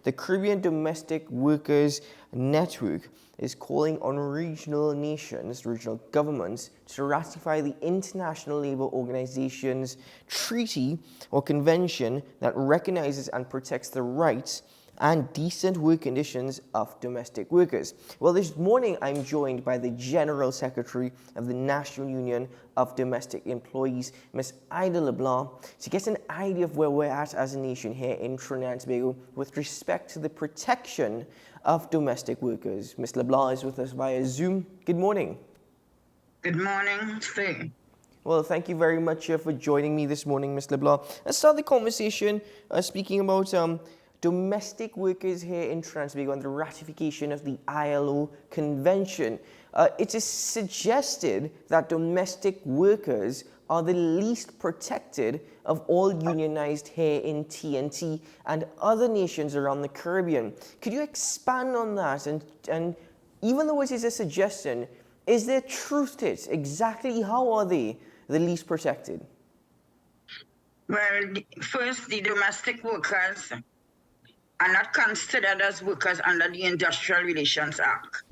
the Caribbean Domestic Workers Network is calling on regional governments to ratify the International Labour Organization's treaty or convention that recognizes and protects the rights and decent work conditions of domestic workers. Well, this morning I'm joined by the General Secretary of the National Union of Domestic Employees, Ms. ILO Blanc, to get an idea of where we're at as a nation here in Trinidad and Tobago with respect to the protection of domestic workers. Ms. LeBlanc is with us via Zoom. Good morning. Good morning, Steve. Well, thank you very much for joining me this morning, Ms. LeBlanc. Let's start the conversation speaking about domestic workers here in Trinidad and Tobago and the ratification of the ILO Convention. It is suggested that domestic workers are the least protected of all unionized here in TNT and other nations around the Caribbean. Could you expand on that? And even though it is a suggestion, is there truth to it? Exactly how are they the least protected? Well, first, the domestic workers are not considered as workers under the Industrial Relations Act.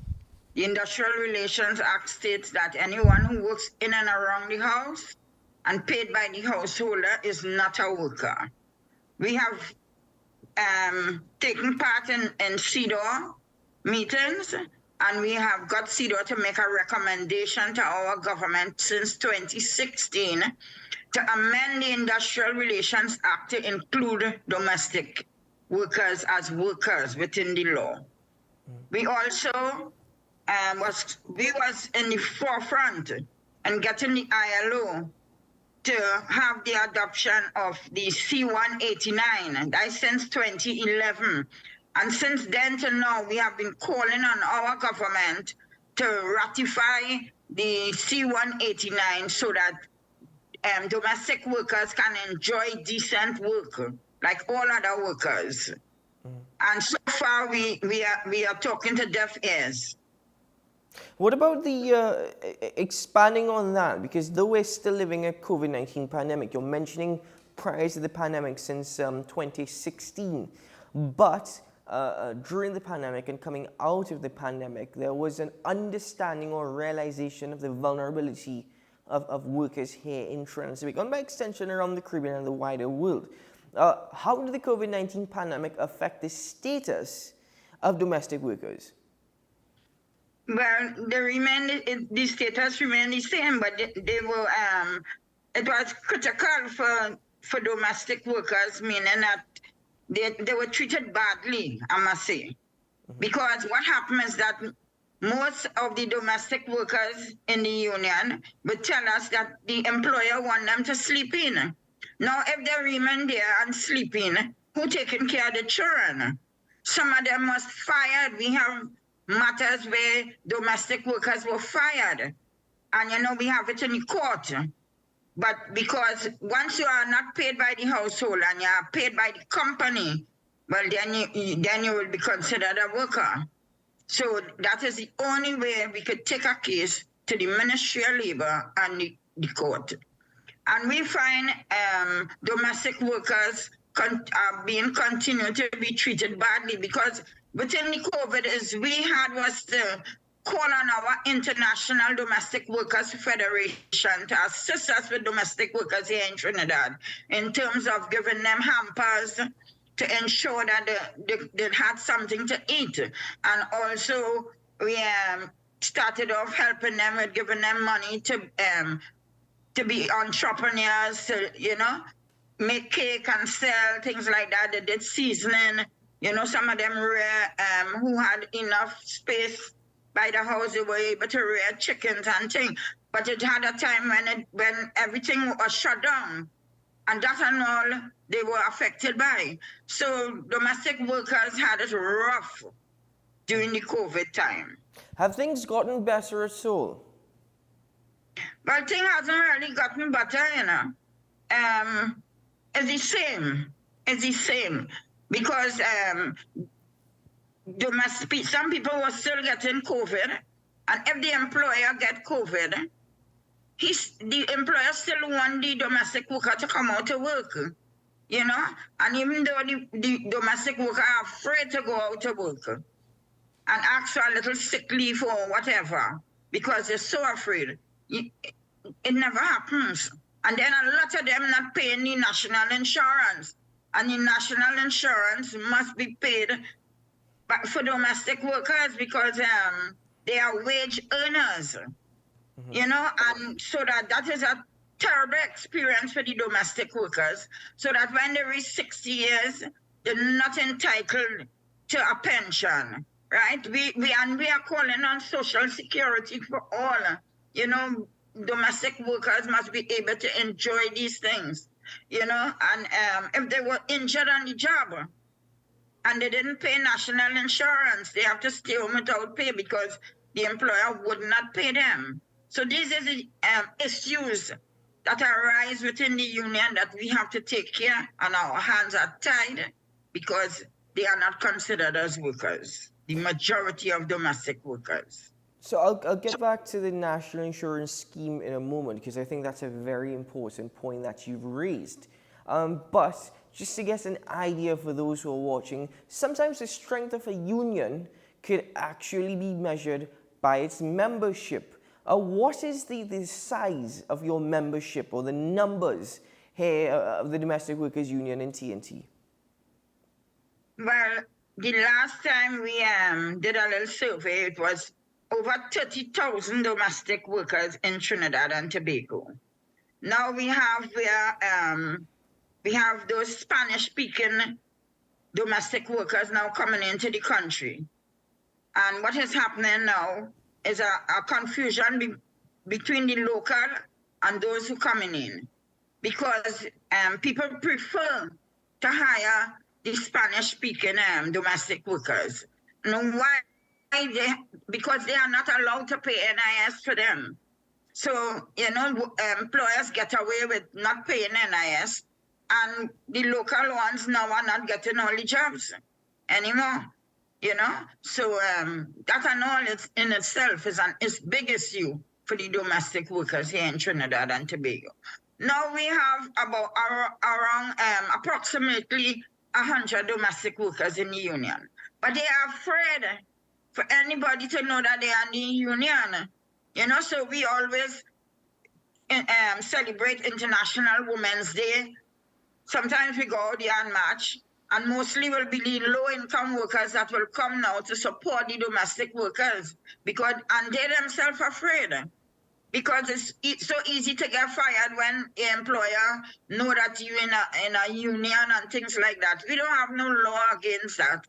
The Industrial Relations Act states that anyone who works in and around the house and paid by the householder is not a worker. We have taken part in CEDAW meetings, and we have got CEDAW to make a recommendation to our government since 2016 to amend the Industrial Relations Act to include domestic workers as workers within the law. We also was in the forefront in getting the ILO to have the adoption of the C-189, that is since 2011. And since then to now, we have been calling on our government to ratify the C-189 so that domestic workers can enjoy decent work like all other workers. And so far, we are talking to deaf ears. What about the expanding on that? Because though we're still living a COVID-19 pandemic, you're mentioning prior to the pandemic since 2016, but during the pandemic and coming out of the pandemic, there was an understanding or realization of the vulnerability of workers here in Trinidad and Tobago, and by extension around the Caribbean and the wider world. How did the COVID-19 pandemic affect the status of domestic workers? Well, the status remained the same, but they were. It was critical for domestic workers, meaning that they were treated badly, I must say, because what happened is that most of the domestic workers in the union would tell us that the employer want them to sleep in. Now, if they remain there and sleep in, who taking care of the children? Some of them was fired. We have matters where domestic workers were fired. And, we have it in the court. But because once you are not paid by the household and you are paid by the company, well, then you will be considered a worker. So that is the only way we could take a case to the Ministry of Labor and the court. And we find domestic workers are being continued to be treated badly because within the COVID was to call on our International Domestic Workers Federation to assist us with domestic workers here in Trinidad in terms of giving them hampers to ensure that they had something to eat. And also we started off helping them with giving them money to be entrepreneurs, to, make cake and sell, things like that. They did seasoning. Some of them who had enough space by the house, they were able to rear chickens and things. But it had a time when everything was shut down. And that and all they were affected by. So domestic workers had it rough during the COVID time. Have things gotten better at all? Well, things hasn't really gotten better, It's the same. Because some people were still getting COVID. And if the employer get COVID, the employer still want the domestic worker to come out to work. you know, and even though the domestic worker are afraid to go out to work and ask for a little sick leave or whatever because they're so afraid, it never happens. And then a lot of them not paying the national insurance. And the national insurance must be paid for domestic workers because they are wage earners, you know, and so that is a terrible experience for the domestic workers. So that when they reach 60 years, they're not entitled to a pension, right? We are calling on Social Security for all, you know. Domestic workers must be able to enjoy these things, you know, and if they were injured on the job and they didn't pay national insurance, they have to stay home without pay because the employer would not pay them. So these are the issues that arise within the union that we have to take care, and our hands are tied because they are not considered as workers, the majority of domestic workers. So I'll get back to the national insurance scheme in a moment because I think that's a very important point that you've raised. But just to get an idea for those who are watching, sometimes the strength of a union could actually be measured by its membership. What is the size of your membership or the numbers here of the Domestic Workers Union in TNT? Well, the last time we did a little survey, it was over 30,000 domestic workers in Trinidad and Tobago. Now we have those Spanish-speaking domestic workers now coming into the country. And what is happening now is a confusion between the local and those who coming in. Because people prefer to hire the Spanish-speaking domestic workers. Now, why? Because they are not allowed to pay NIS for them. So, you know, employers get away with not paying NIS, and the local ones now are not getting all the jobs anymore, you know. So that and all in itself is big issue for the domestic workers here in Trinidad and Tobago. Now we have about around approximately 100 domestic workers in the union, but they are afraid for anybody to know that they are in the union, you know. So we always celebrate International Women's Day. Sometimes we go out there and march, and mostly will be the low-income workers that will come now to support the domestic workers and they themselves are afraid. Because it's so easy to get fired when the employer know that you're in a union and things like that. We don't have no law against that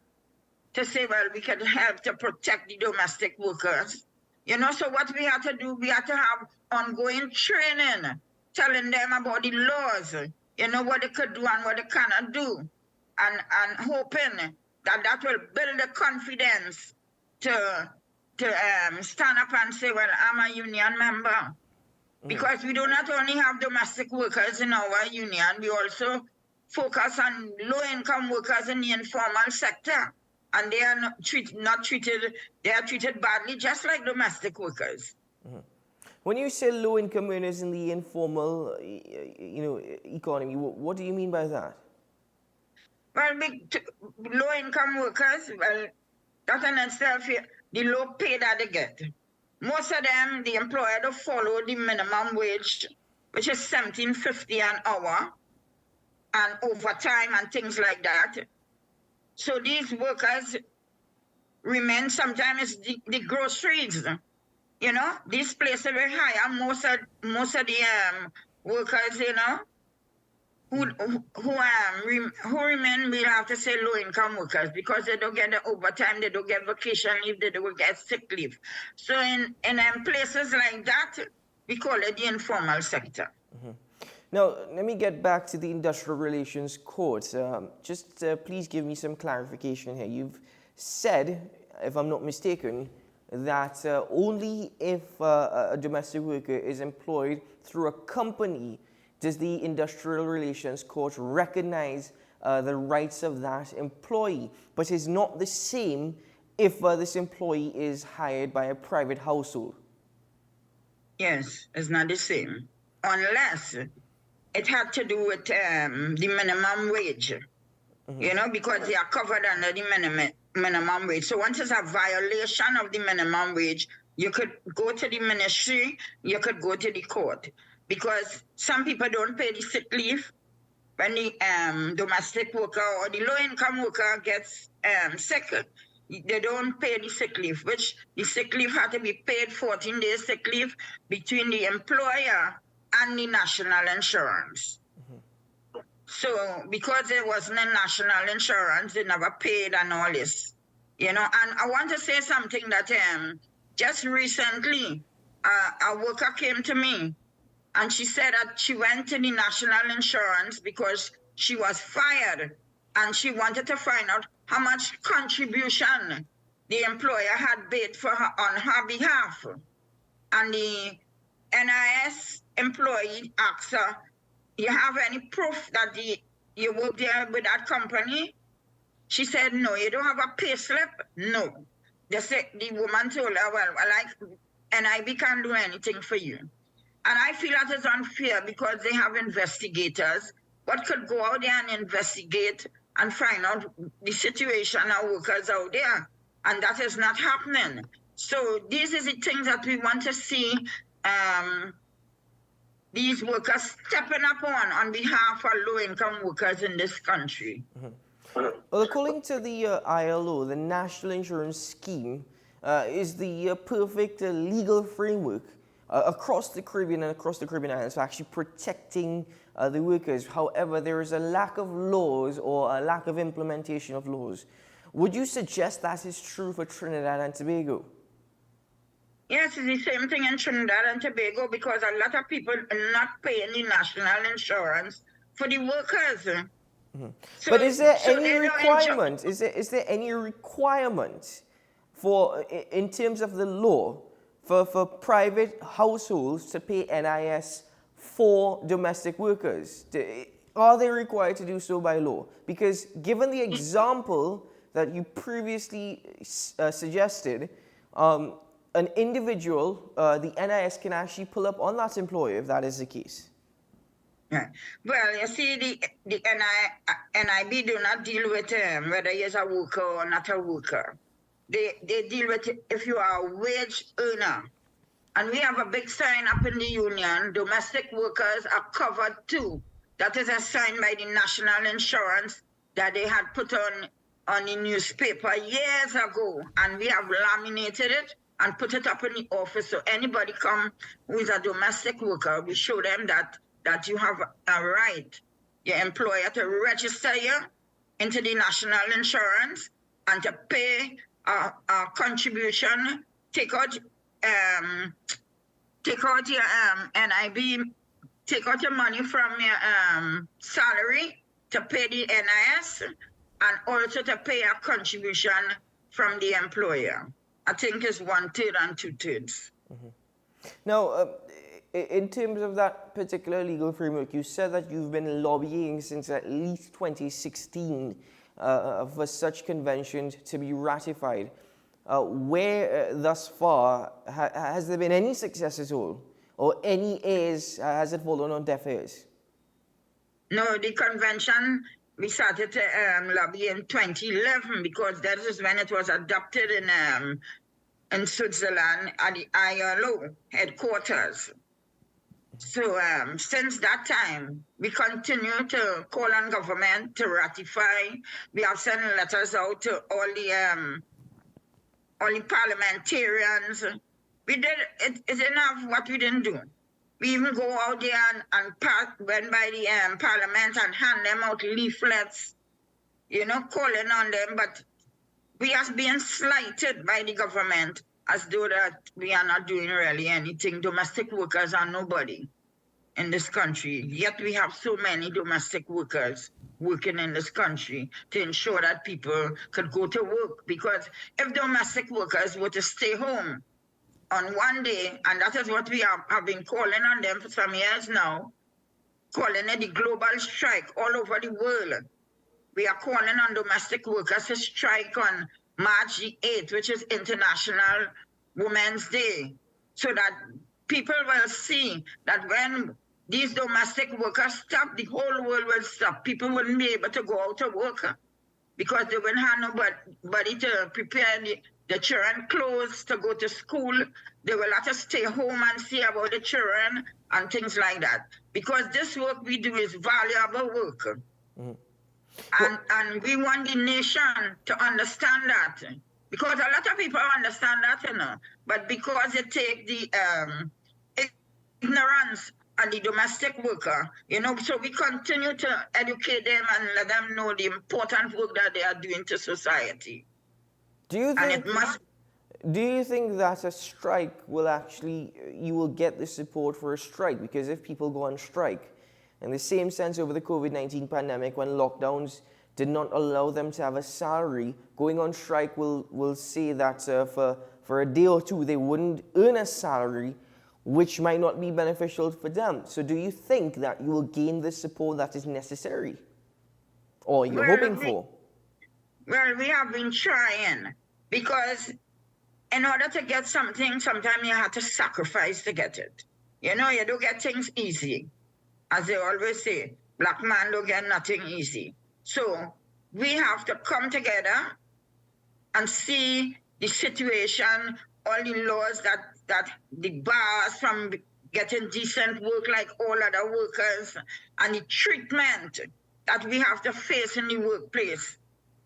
to say, well, we can help to protect the domestic workers. You know, so what we have to do, we have to have ongoing training, telling them about the laws, you know, what they could do and what they cannot do, and hoping that will build the confidence to stand up and say, well, I'm a union member. Because we do not only have domestic workers in our union, we also focus on low-income workers in the informal sector. And they are not treated, they are treated badly, just like domestic workers. When you say low-income earners in the informal, economy, what do you mean by that? Well, low-income workers, well, that in itself, the low pay that they get. Most of them, the employer don't follow the minimum wage, which is $17.50 an hour, and overtime and things like that. So these workers remain, sometimes the groceries, you know, these places will hire most of the workers, you know, who remain, we have to say low-income workers, because they don't get the overtime, they don't get vacation leave, they don't get sick leave. So in places like that, we call it the informal sector. Now, let me get back to the Industrial Relations Court. Please give me some clarification here. You've said, if I'm not mistaken, that only if a domestic worker is employed through a company does the Industrial Relations Court recognize the rights of that employee, but is not the same if this employee is hired by a private household? Yes, it's not the same. Unless it had to do with the minimum wage, you know, because they are covered under the minimum wage. So once it's a violation of the minimum wage, you could go to the ministry, you could go to the court, because some people don't pay the sick leave when the domestic worker or the low-income worker gets sick. They don't pay the sick leave, which the sick leave had to be paid 14 days sick leave between the employer and the national insurance. So because there wasn't a national insurance, they never paid and all this, you know. And I want to say something that just recently, a worker came to me and she said that she went to the national insurance because she was fired and she wanted to find out how much contribution the employer had paid for her on her behalf. And the NIS employee asked her, you have any proof that you work there with that company? She said, no. You don't have a pay slip? No. The woman told her, well, like NIB can't do anything for you. And I feel that is unfair because they have investigators what could go out there and investigate and find out the situation of workers out there. And that is not happening. So these are the things that we want to see these workers stepping up on behalf of low-income workers in this country. Well, according to the ILO, the National Insurance Scheme is the perfect legal framework across the Caribbean and across the Caribbean islands for actually protecting the workers. However, there is a lack of laws or a lack of implementation of laws. Would you suggest that is true for Trinidad and Tobago? Yes, it's the same thing in Trinidad and Tobago because a lot of people are not paying the national insurance for the workers. So, but is there any requirement? Is there any requirement for, in terms of the law, for private households to pay NIS for domestic workers? Are they required to do so by law? Because given the example that you previously suggested, an individual, the NIS can actually pull up on that employer if that is the case. Yeah. Well, you see, the NIB do not deal with whether you're a worker or not a worker. They deal with if you are a wage earner. And we have a big sign up in the union, domestic workers are covered too. That is a sign by the national insurance that they had put on the newspaper years ago. And we have laminated it and put it up in the office. So anybody come who is a domestic worker, we show them that you have a right, your employer, to register you into the national insurance and to pay a contribution, take out your NIB, take out your money from your salary to pay the NIS and also to pay a contribution from the employer. I think it's 1/3 and 2/3. Now, in terms of that particular legal framework, you said that you've been lobbying since at least 2016 for such conventions to be ratified. Where thus far, has there been any success at all? Or any ears, has it fallen on deaf ears? No, the convention, we started to lobby in 2011 because that is when it was adopted in Switzerland at the ILO headquarters. So since that time, we continue to call on government to ratify. We have sent letters out to all the parliamentarians. We did it is enough what we didn't do. We even go out there and went by the parliament and hand them out leaflets, you know, calling on them. But we are being slighted by the government as though that we are not doing really anything. Domestic workers are nobody in this country. Yet we have so many domestic workers working in this country to ensure that people could go to work. Because if domestic workers were to stay home on one day, and that is what we have been calling on them for some years now, calling it the global strike all over the world. We are calling on domestic workers to strike on March the 8th, which is International Women's Day, so that people will see that when these domestic workers stop, the whole world will stop. People wouldn't be able to go out to work because they wouldn't have nobody to prepare the children clothes to go to school. They will have to stay home and see about the children and things like that. Because this work we do is valuable work. And we want the nation to understand that. Because a lot of people understand that, but because they take the ignorance and the domestic worker, so we continue to educate them and let them know the important work that they are doing to society. Do you think that a strike will actually, you will get the support for a strike? Because if people go on strike, in the same sense over the COVID-19 pandemic, when lockdowns did not allow them to have a salary, going on strike will say that for a day or two they wouldn't earn a salary, which might not be beneficial for them. So do you think that you will gain the support that is necessary, or you're hoping for? Well, we have been trying, because in order to get something, sometimes you have to sacrifice to get it. You don't get things easy. As they always say, black man don't get nothing easy. So we have to come together and see the situation, all the laws that the bars from getting decent work like all other workers, and the treatment that we have to face in the workplace,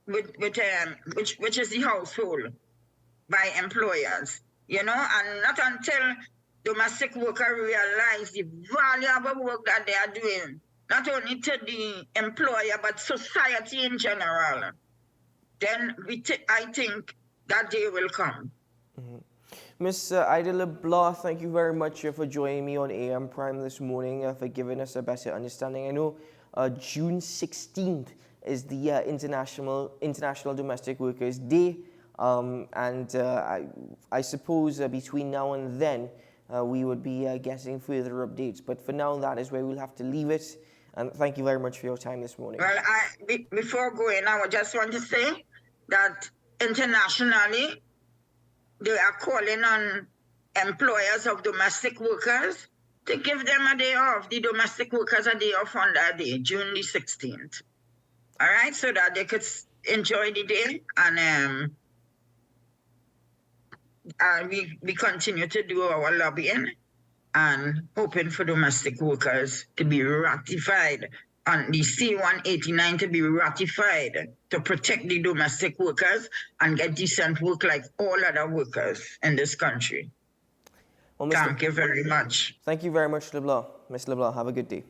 which is the household by employers, and not until domestic workers realize the valuable work that they are doing, not only to the employer, but society in general, then I think that day will come. Ms. Ida Blanc, thank you very much for joining me on AM Prime this morning, for giving us a better understanding. I know June 16th is the International Domestic Workers Day, and I suppose between now and then we would be getting further updates. But for now, that is where we'll have to leave it. And thank you very much for your time this morning. Well, before going, I just want to say that internationally, they are calling on employers of domestic workers to give them a day off, the domestic workers a day off on that day, June the 16th. All right, so that they could enjoy the day, and we continue to do our lobbying and hoping for domestic workers to be ratified, and the C-189 to be ratified to protect the domestic workers and get decent work like all other workers in this country. Well, thank you very much. Thank you very much, LeBlanc. Ms. LeBlanc, have a good day.